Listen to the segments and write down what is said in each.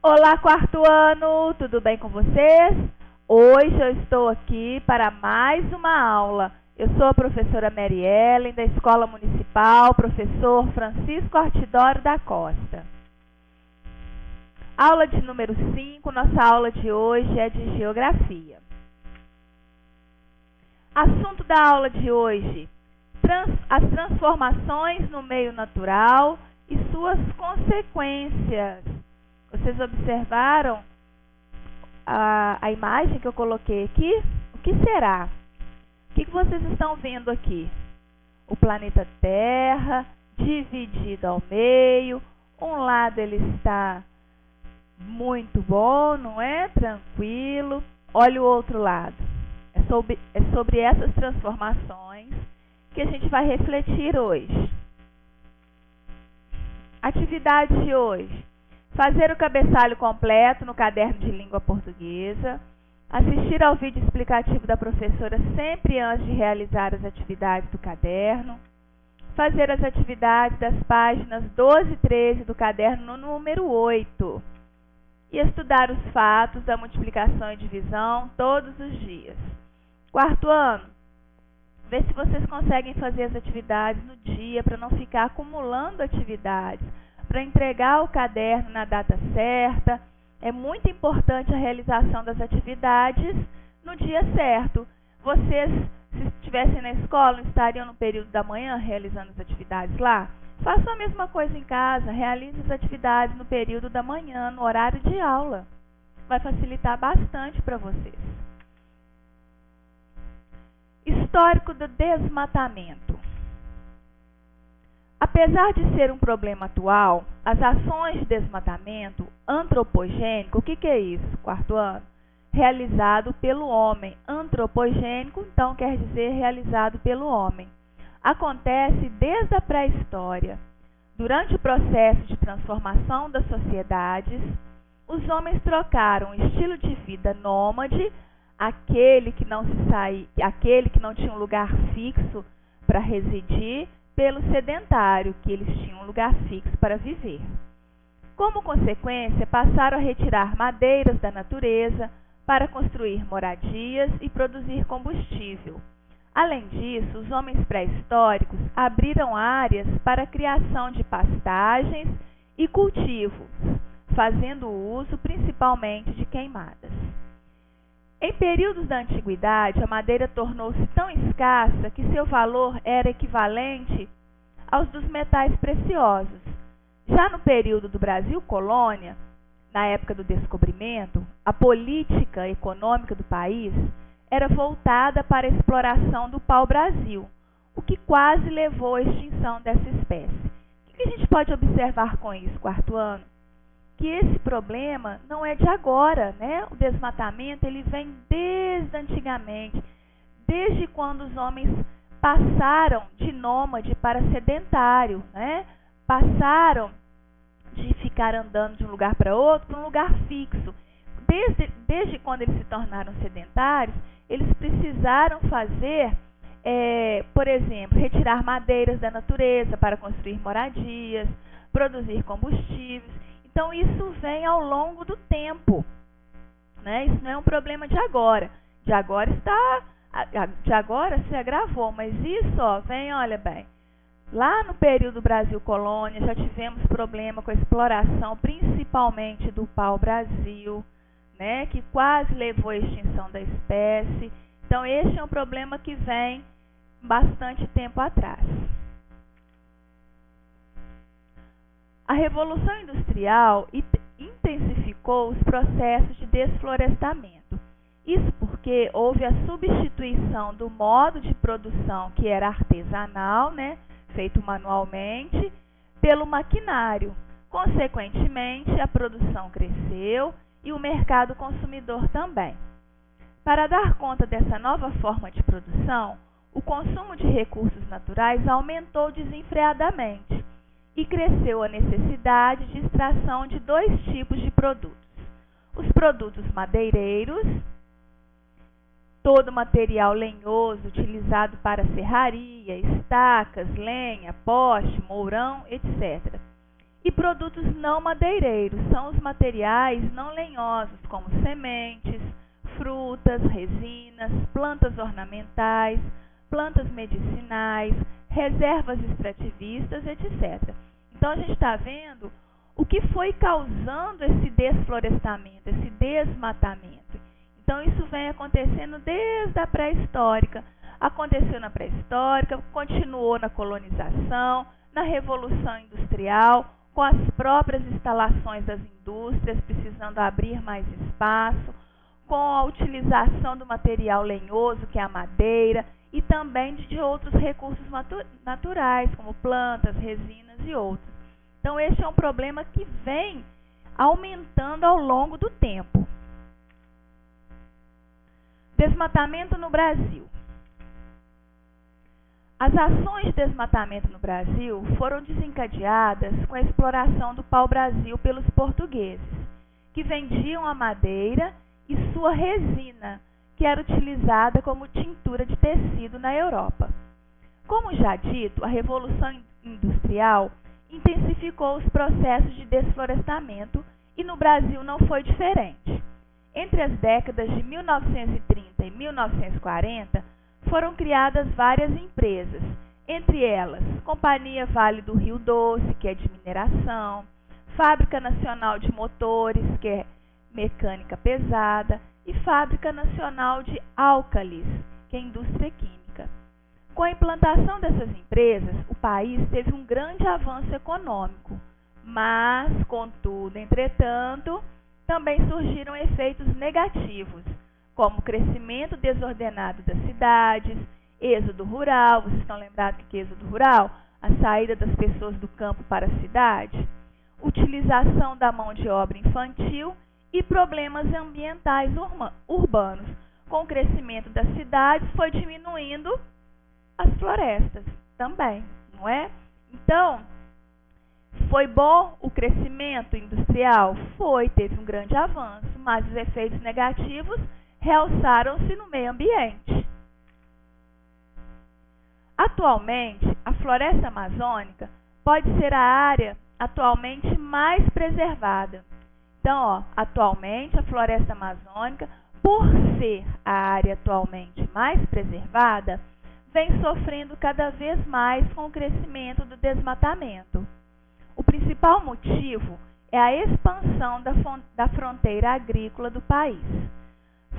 Olá, quarto ano! Tudo bem com vocês? Hoje eu estou aqui para mais uma aula. Eu sou a professora Mary Ellen, da Escola Municipal, professor Francisco Artidório da Costa. Aula de número 5, nossa aula de hoje é de Geografia. Assunto da aula de hoje: as transformações no meio natural e suas consequências. Vocês observaram a imagem que eu coloquei aqui? O que será? O que vocês estão vendo aqui? O planeta Terra dividido ao meio. Um lado ele está muito bom, não é? Tranquilo. Olha o outro lado. É sobre essas transformações que a gente vai refletir hoje. Atividade de hoje: fazer o cabeçalho completo no caderno de língua portuguesa, assistir ao vídeo explicativo da professora sempre antes de realizar as atividades do caderno, fazer as atividades das páginas 12 e 13 do caderno no número 8 e estudar os fatos da multiplicação e divisão todos os dias. Quarto ano, vê se vocês conseguem fazer as atividades no dia para não ficar acumulando atividades, para entregar o caderno na data certa. É muito importante a realização das atividades no dia certo. Vocês, se estivessem na escola, não estariam no período da manhã realizando as atividades lá? Façam a mesma coisa em casa, realize as atividades no período da manhã, no horário de aula. Vai facilitar bastante para vocês. Histórico do desmatamento. Apesar de ser um problema atual, as ações de desmatamento antropogênico, o que é isso, quarto ano? Realizado pelo homem. Antropogênico, então, quer dizer realizado pelo homem. Acontece desde a pré-história. Durante o processo de transformação das sociedades, os homens trocaram o estilo de vida nômade, aquele que não tinha um lugar fixo para residir, pelo sedentário, que eles tinham um lugar fixo para viver. Como consequência, passaram a retirar madeiras da natureza para construir moradias e produzir combustível. Além disso, os homens pré-históricos abriram áreas para a criação de pastagens e cultivos, fazendo uso principalmente de queimadas. Em períodos da antiguidade, a madeira tornou-se tão escassa que seu valor era equivalente aos dos metais preciosos. Já no período do Brasil colônia, na época do descobrimento, a política econômica do país era voltada para a exploração do pau-brasil, o que quase levou à extinção dessa espécie. O que a gente pode observar com isso, quarto ano? Que esse problema não é de agora, né? O desmatamento ele vem desde antigamente, desde quando os homens passaram de nômade para sedentário, né? Passaram de ficar andando de um lugar para outro para um lugar fixo. Desde quando eles se tornaram sedentários, eles precisaram fazer, por exemplo, retirar madeiras da natureza para construir moradias, produzir combustíveis. Então, isso vem ao longo do tempo, né? Isso não é um problema de agora. De agora se agravou, mas isso vem, olha bem, lá no período do Brasil colônia já tivemos problema com a exploração, principalmente do pau-brasil, né? Que quase levou à extinção da espécie. Então, este é um problema que vem bastante tempo atrás. A Revolução Industrial intensificou os processos de desflorestamento. Isso porque houve a substituição do modo de produção, que era artesanal, né, feito manualmente, pelo maquinário. Consequentemente, a produção cresceu e o mercado consumidor também. Para dar conta dessa nova forma de produção, o consumo de recursos naturais aumentou desenfreadamente. E cresceu a necessidade de extração de dois tipos de produtos. Os produtos madeireiros, todo material lenhoso utilizado para serraria, estacas, lenha, poste, mourão, etc. E produtos não madeireiros são os materiais não lenhosos, como sementes, frutas, resinas, plantas ornamentais, plantas medicinais, reservas extrativistas, etc. Então a gente está vendo o que foi causando esse desflorestamento, esse desmatamento. Então isso vem acontecendo desde a pré-histórica. Aconteceu na pré-histórica, continuou na colonização, na Revolução Industrial, com as próprias instalações das indústrias precisando abrir mais espaço, com a utilização do material lenhoso, que é a madeira, e também de outros recursos naturais, como plantas, resinas e outros. Então, este é um problema que vem aumentando ao longo do tempo. Desmatamento no Brasil. As ações de desmatamento no Brasil foram desencadeadas com a exploração do pau-brasil pelos portugueses, que vendiam a madeira e sua resina, que era utilizada como tintura de tecido na Europa. Como já dito, a Revolução Industrial intensificou os processos de desflorestamento e no Brasil não foi diferente. Entre as décadas de 1930 e 1940, foram criadas várias empresas, entre elas Companhia Vale do Rio Doce, que é de mineração, Fábrica Nacional de Motores, que é mecânica pesada, e Fábrica Nacional de Álcalis, que é indústria química. Com a implantação dessas empresas, o país teve um grande avanço econômico, mas, contudo, entretanto, também surgiram efeitos negativos, como o crescimento desordenado das cidades, êxodo rural. Vocês estão lembrados do que é êxodo rural? A saída das pessoas do campo para a cidade, utilização da mão de obra infantil e problemas ambientais urbanos. Com o crescimento das cidades, foi diminuindo as florestas também, não é? Então, foi bom o crescimento industrial? Foi, teve um grande avanço, mas os efeitos negativos realçaram-se no meio ambiente. Atualmente, a floresta amazônica pode ser a área atualmente mais preservada. Então, atualmente a floresta amazônica, por ser a área atualmente mais preservada, vem sofrendo cada vez mais com o crescimento do desmatamento. O principal motivo é a expansão da fronteira agrícola do país.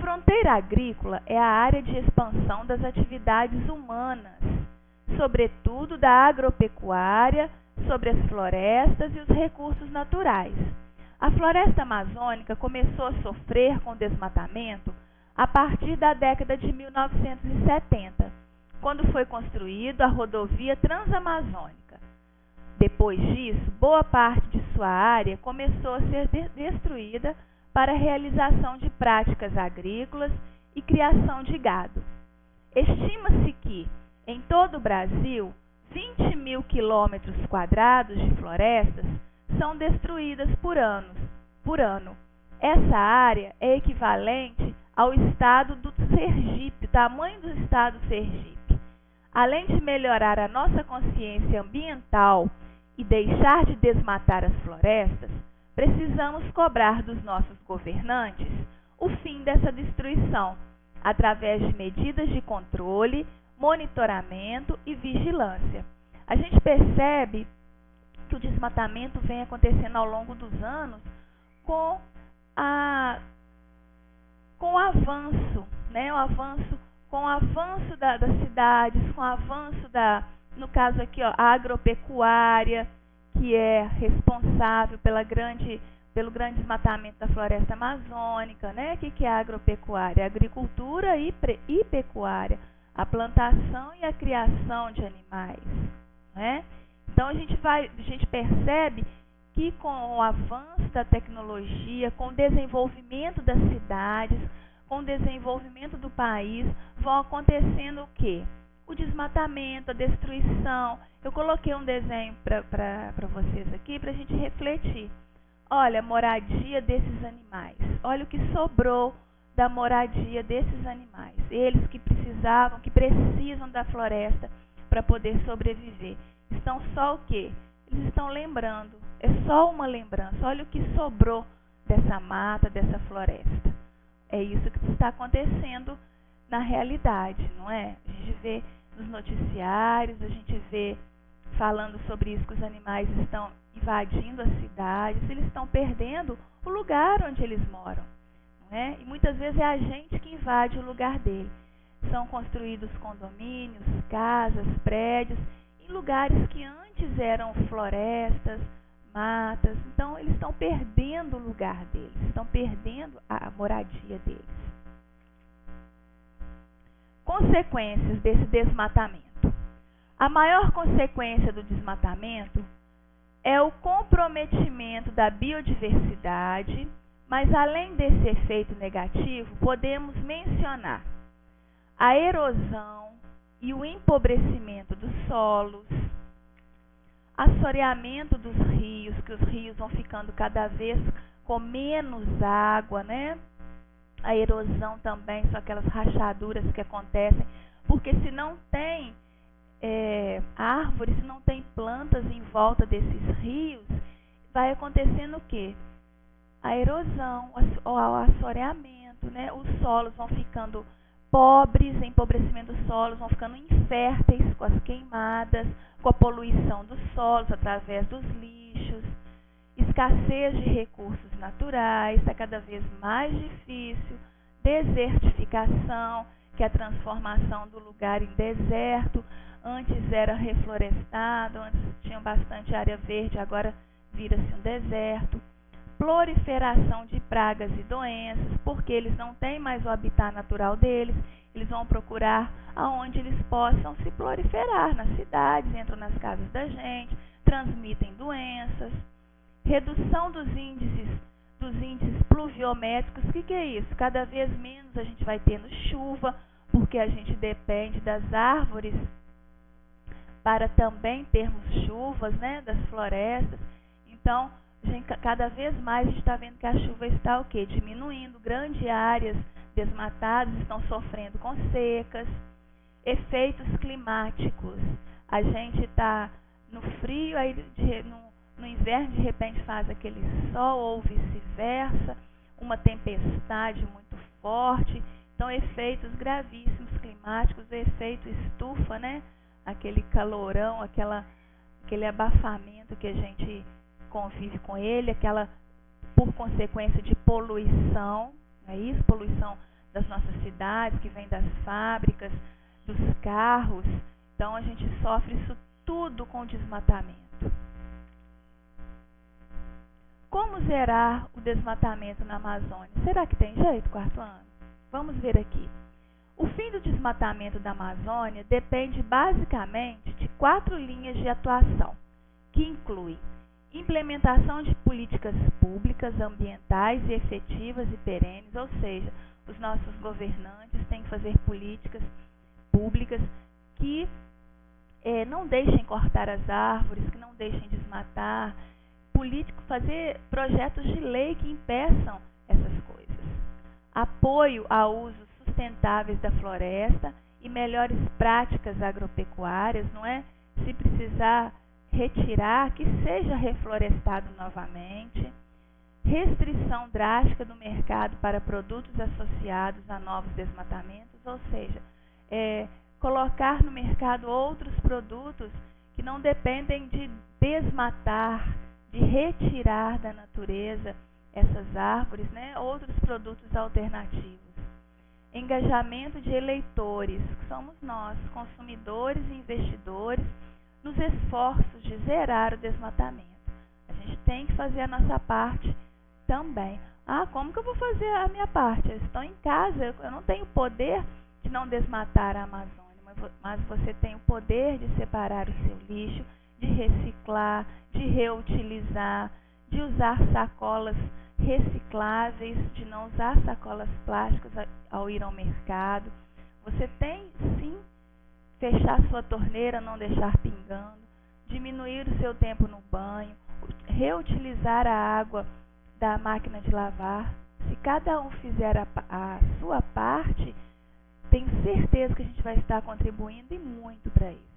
Fronteira agrícola é a área de expansão das atividades humanas, sobretudo da agropecuária, sobre as florestas e os recursos naturais. A floresta amazônica começou a sofrer com desmatamento a partir da década de 1970, quando foi construída a rodovia Transamazônica. Depois disso, boa parte de sua área começou a ser destruída para a realização de práticas agrícolas e criação de gado. Estima-se que, em todo o Brasil, 20 mil quilômetros quadrados de florestas são destruídas por ano. Essa área é equivalente ao estado do Sergipe, tamanho do estado do Sergipe. Além de melhorar a nossa consciência ambiental e deixar de desmatar as florestas, precisamos cobrar dos nossos governantes o fim dessa destruição, através de medidas de controle, monitoramento e vigilância. A gente percebe que o desmatamento vem acontecendo ao longo dos anos com o avanço, né? Com o avanço das cidades, com o avanço no caso aqui, a agropecuária, que é responsável pelo grande desmatamento da floresta amazônica, né? O que é a agropecuária? Agricultura e pecuária, a plantação e a criação de animais, né? Então a gente percebe que com o avanço da tecnologia, com o desenvolvimento das cidades, com o desenvolvimento do país, vão acontecendo o quê? O desmatamento, a destruição. Eu coloquei um desenho para vocês aqui para a gente refletir. Olha a moradia desses animais. Olha o que sobrou da moradia desses animais. Eles que precisam da floresta para poder sobreviver. Estão só o quê? Eles estão lembrando é só uma lembrança. Olha o que sobrou dessa mata, dessa floresta. É isso que está acontecendo na realidade, não é? A gente vê nos noticiários, a gente vê falando sobre isso, que os animais estão invadindo as cidades, eles estão perdendo o lugar onde eles moram, não é? E muitas vezes é a gente que invade o lugar dele. São construídos condomínios, casas, prédios, em lugares que antes eram florestas, matas. Então, eles estão perdendo o lugar deles, estão perdendo a moradia deles. Consequências desse desmatamento. A maior consequência do desmatamento é o comprometimento da biodiversidade, mas além desse efeito negativo, podemos mencionar a erosão e o empobrecimento dos solos, assoreamento dos rios, que os rios vão ficando cada vez com menos água, né? A erosão também são aquelas rachaduras que acontecem, porque se não tem árvores, se não tem plantas em volta desses rios, vai acontecendo o quê? A erosão, o assoreamento, né? Os solos vão ficando pobres, empobrecimento dos solos, vão ficando inférteis com as queimadas, com a poluição dos solos através dos lixos, escassez de recursos naturais, está cada vez mais difícil, desertificação, que é a transformação do lugar em deserto. Antes era reflorestado, antes tinha bastante área verde, agora vira-se um deserto. Proliferação de pragas e doenças, porque eles não têm mais o habitat natural deles, eles vão procurar aonde eles possam se proliferar, nas cidades, entram nas casas da gente, transmitem doenças. Redução dos índices pluviométricos. O que é isso? Cada vez menos a gente vai tendo chuva, porque a gente depende das árvores para também termos chuvas, né, das florestas. Então, cada vez mais a gente está vendo que a chuva está o quê? Diminuindo. Grandes áreas desmatadas estão sofrendo com secas. Efeitos climáticos. A gente está no frio, aí no inverno de repente faz aquele sol ou vice-versa, uma tempestade muito forte. Então, efeitos gravíssimos climáticos, o efeito estufa, né? Aquele calorão, aquele abafamento que a gente convive com ele, por consequência de poluição, não é isso? Poluição das nossas cidades, que vem das fábricas, dos carros. Então, a gente sofre isso tudo com o desmatamento. Como zerar o desmatamento na Amazônia? Será que tem jeito, quarto ano? Vamos ver aqui. O fim do desmatamento da Amazônia depende basicamente de 4 linhas de atuação, que incluem implementação de políticas públicas, ambientais e efetivas e perenes, ou seja, os nossos governantes têm que fazer políticas públicas que não deixem cortar as árvores, que não deixem desmatar, fazer projetos de lei que impeçam essas coisas. Apoio a usos sustentáveis da floresta e melhores práticas agropecuárias, não é? Se precisar retirar, que seja reflorestado novamente. Restrição drástica do mercado para produtos associados a novos desmatamentos, ou seja, colocar no mercado outros produtos que não dependem de desmatar, de retirar da natureza essas árvores, né? Outros produtos alternativos. Engajamento de eleitores, que somos nós, consumidores e investidores, nos esforços de zerar o desmatamento. A gente tem que fazer a nossa parte também. Como que eu vou fazer a minha parte? Eu estou em casa, eu não tenho poder de não desmatar a Amazônia, mas você tem o poder de separar o seu lixo, de reciclar, de reutilizar, de usar sacolas recicláveis, de não usar sacolas plásticas ao ir ao mercado. Você tem, sim, fechar sua torneira, não deixar pingando, diminuir o seu tempo no banho, reutilizar a água da máquina de lavar. Se cada um fizer a sua parte, tenho certeza que a gente vai estar contribuindo e muito para isso.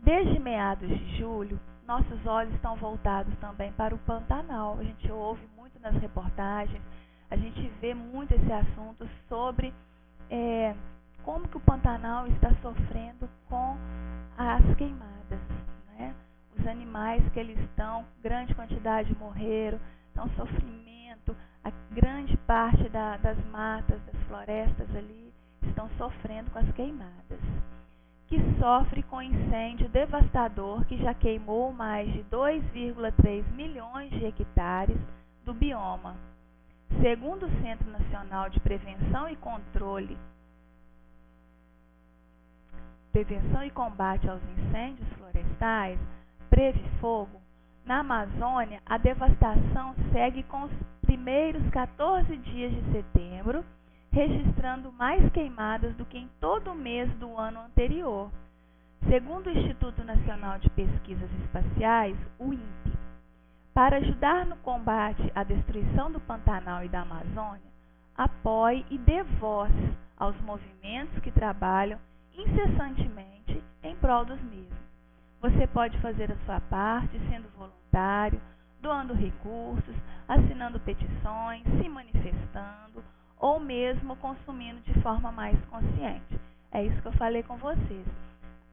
Desde meados de julho, nossos olhos estão voltados também para o Pantanal. A gente ouve muito nas reportagens, a gente vê muito esse assunto sobre como que o Pantanal está sofrendo com as queimadas, né? Os animais que eles estão, grande quantidade morreram, então sofrimento, a grande parte das matas, das florestas ali estão sofrendo com as queimadas, que sofre com incêndio devastador que já queimou mais de 2,3 milhões de hectares do bioma. Segundo o Centro Nacional de Prevenção e Combate aos Incêndios Florestais, Previfogo, na Amazônia, a devastação segue com os primeiros 14 dias de setembro, registrando mais queimadas do que em todo o mês do ano anterior. Segundo o Instituto Nacional de Pesquisas Espaciais, o INPE, para ajudar no combate à destruição do Pantanal e da Amazônia, apoie e dê voz aos movimentos que trabalham incessantemente em prol dos mesmos. Você pode fazer a sua parte sendo voluntário, doando recursos, assinando petições, se manifestando ou mesmo consumindo de forma mais consciente. É isso que eu falei com vocês.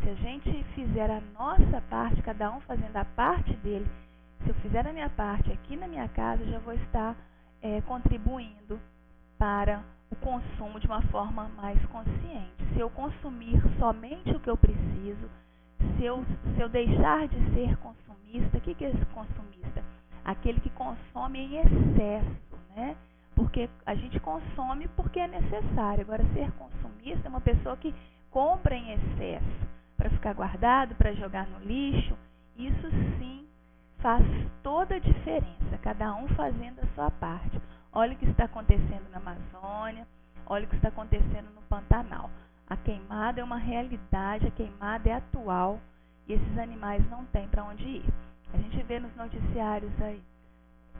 Se a gente fizer a nossa parte, cada um fazendo a parte dele, se eu fizer a minha parte aqui na minha casa, eu já vou estar contribuindo para o consumo de uma forma mais consciente. Se eu consumir somente o que eu preciso, se eu deixar de ser consumista, o que é esse consumista? Aquele que consome em excesso, né? Porque a gente consome porque é necessário. Agora, ser consumista é uma pessoa que compra em excesso para ficar guardado, para jogar no lixo. Isso sim faz toda a diferença, cada um fazendo a sua parte. Olha o que está acontecendo na Amazônia, olha o que está acontecendo no Pantanal. A queimada é uma realidade, a queimada é atual e esses animais não têm para onde ir. A gente vê nos noticiários aí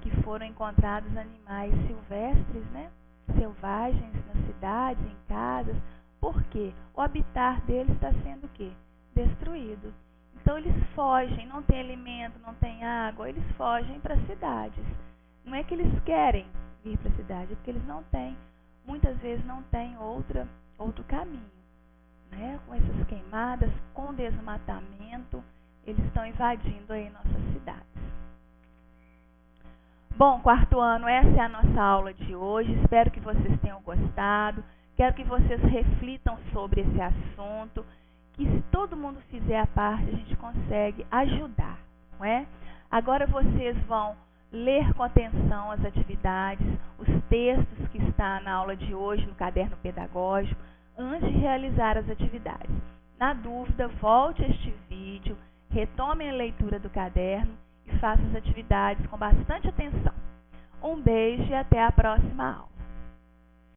que foram encontrados animais silvestres, né? Selvagens nas cidades, em casas. Por quê? O habitat deles está sendo o quê? Destruído. Então eles fogem, não tem alimento, não tem água, eles fogem para as cidades. Não é que eles querem vir para a cidade, é porque eles não têm, muitas vezes não têm outro caminho, né? Com essas queimadas, com desmatamento, eles estão invadindo aí nossas cidades. Bom, quarto ano, essa é a nossa aula de hoje. Espero que vocês tenham gostado. Quero que vocês reflitam sobre esse assunto, que se todo mundo fizer a parte, a gente consegue ajudar, não é? Agora vocês vão ler com atenção as atividades, os textos que está na aula de hoje, no caderno pedagógico, antes de realizar as atividades. Na dúvida, volte a este vídeo, retome a leitura do caderno e faça as atividades com bastante atenção. Um beijo e até a próxima aula.